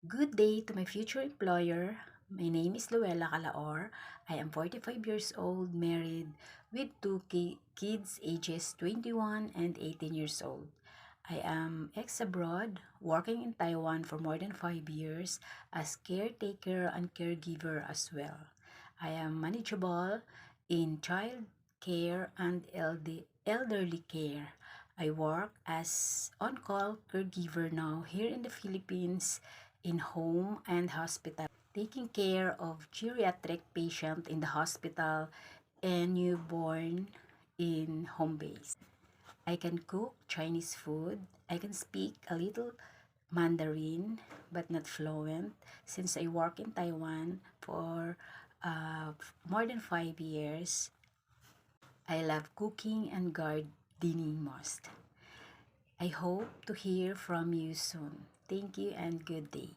Good day to my future employer. My name is Luella Calaor. I am 45 years old, married with two kids ages 21 and 18 years old. I am ex-abroad, working in Taiwan for more than 5 years as caretaker and caregiver as well. I am manageable in child care and elderly care. I work as on-call caregiver now here in the Philippines in home and hospital, taking care of geriatric patient in the hospital and newborn in home base. I can cook Chinese food. I can speak a little Mandarin but not fluent since I work in Taiwan for more than 5 years. I love cooking and gardening most. I hope to hear from you soon. Thank you and good day.